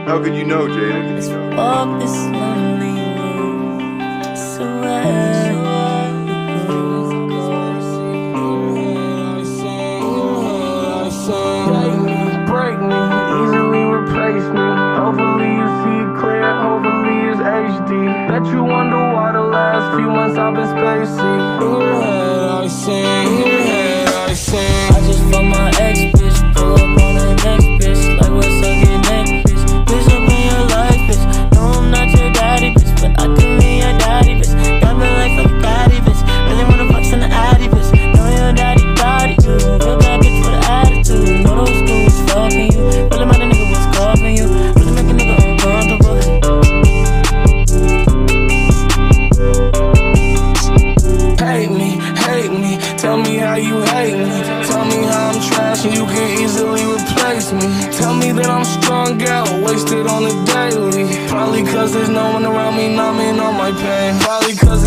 How could you know, Jaden? Let's walk this lonely road. So break me, easily replace me. Hopefully you see it clear, hopefully it's HD. Bet you wonder why the last few months I've been spacey. In your head I sing, in your head I sing. I just fucked my ex bitch, pull up on the next bitch. Like what's up, your neck bitch? Bitch up in your life, bitch. No, I'm not your daddy, bitch, but I can be your daddy, bitch. Got me like fuck daddy, bitch. Really wanna fuck in the addy, bitch. Know your daddy got it, you. Real bad bitch with an attitude. Know those schools fucking you. Really mind a nigga was covering you. Really make a nigga uncomfortable. Hate me, tell me how you hate me. Tell me how I'm trash and you can easily replace me. Tell me that I'm strung out, wasted on the daily. Probably cause there's no one around me numbing all my pain. Probably cause